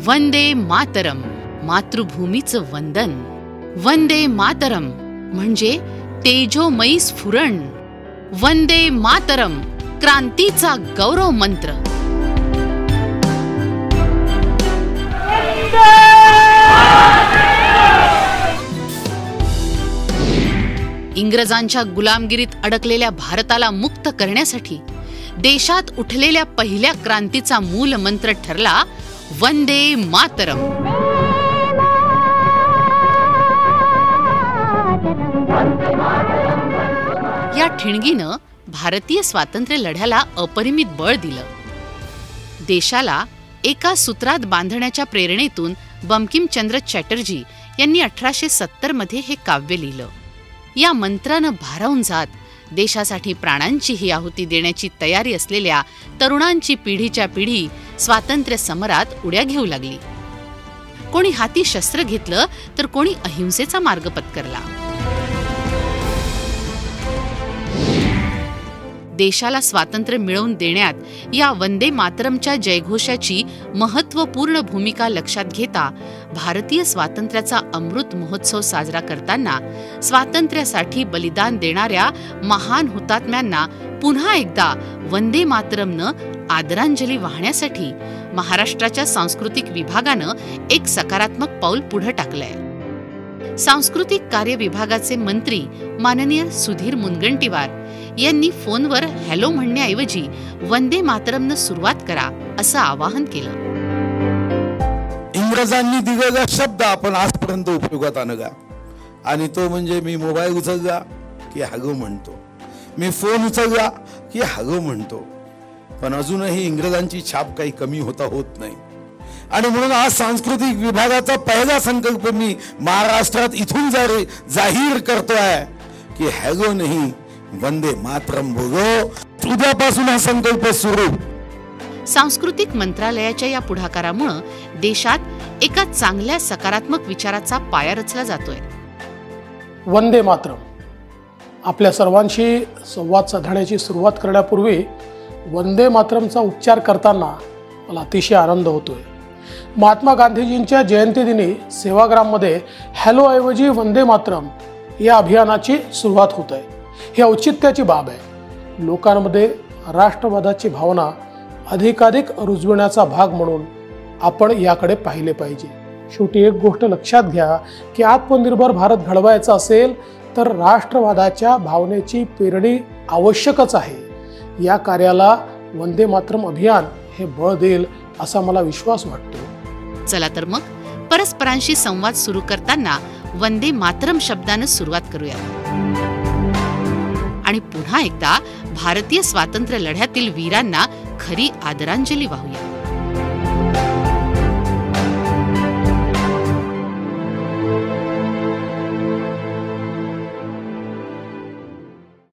वंदे मातरम, मातृभूमीचं वंदन. वंदे मातरम म्हणजे तेजोमयी स्फुरण. वंदे मातरम क्रांतीचा गौरव मंत्र. इंग्रजांच्या गुलामगिरीत अडकलेल्या भारताला मुक्त करण्यासाठी देशात उठलेल्या पहिल्या क्रांतीचा मूल मंत्र ठरला वंदे मातरम. या ठिणगीनं भारतीय स्वातंत्र्य लढ्याला अपरिमित बळ दिलं. देशाला एका सूत्रात बांधण्याच्या प्रेरणेतून बंकिमचंद्र चॅटर्जी यांनी 1870 मध्ये हे काव्य लिहिलं. या मंत्रानं भारावून जात देशासाठी प्राणांची ही आहुती देण्याची तयारी असलेल्या तरुणांची पिढीच्या पिढी स्वातंत्र्य समरात उड्या घेऊ लागली. कोणी हाती शस्त्र घेतलं तर कोणी अहिंसेचा मार्ग पत्करला. देशाला स्वातंत्र्य मिळवून देण्यात या वंदे मातरमच्या जयघोषाची महत्त्वपूर्ण भूमिका लक्षात घेता भारतीय स्वातंत्र्याचा अमृत महोत्सव साजरा करताना स्वातंत्र्यासाठी बलिदान देणाऱ्या महान हुतात्म्यांना पुन्हा एकदा वंदे मातरमनं आदरांजली वाहण्यासाठी महाराष्ट्राच्या सांस्कृतिक विभागानं एक सकारात्मक पाऊल पुढे टाकलंय. सांस्कृतिक कार्य विभागाचे मंत्री माननीय सुधीर मुनगंटीवार यांनी फोनवर हॅलो म्हणण्याऐवजी वंदे मातरमनं सुरुवात करा असं आवाहन केलं. इंग्रजांनी दिलेला शब्द आपण आजपर्यंत उपयोगात आणला आणि तो म्हणजे मी मोबाईल उचलला की हॅलो म्हणतो, मी फोन उचलला की हॅलो म्हणतो. पण अजूनही इंग्रजांची छाप काही कमी होत नाही. आणि म्हणून आज सांस्कृतिक विभागाचा पहिला संकल्प मी महाराष्ट्रात इथून जाहीर करतोय की हॅलो नाही वंदे मातरम बोलो. उद्यापासून हा संकल्प सुरू. सांस्कृतिक मंत्रालयाच्या या पुढाकारामुळे देशात एका चांगल्या सकारात्मक विचाराचा पाया रचला जातोय. वंदे मातरम आपल्या सर्वांशी संवाद साधण्याची सुरुवात करण्यापूर्वी वंदे मातरमचा उच्चार करताना मला अतिशय आनंद होतोय. महात्मा गांधीजींच्या जयंतीदिनी सेवाग्राममध्ये हॅलो ऐवजी वंदे मातरम या अभियानाची सुरुवात होत आहे. ही औचित्याची बाब आहे. लोकांमध्ये राष्ट्रवादाची भावना अधिकाधिक रुजविण्याचा भाग म्हणून आपण याकडे पाहिले पाहिजे. शेवटी एक गोष्ट लक्षात घ्या की आत्मनिर्भर भारत घडवायचा असेल तर राष्ट्रवादाच्या भावनेची पेरणी आवश्यकच आहे. या कार्याला वंदे मातरम अभियान हे बळ देईल असा मला विश्वास वाटतो. चला तर मग परस्परांशी संवाद सुरू करताना वंदे मातरम शब्दानं सुरुवात करूया आणि पुन्हा एकदा भारतीय स्वातंत्र्य लढ्यातील वीरांना खरी आदरांजली वाहूया.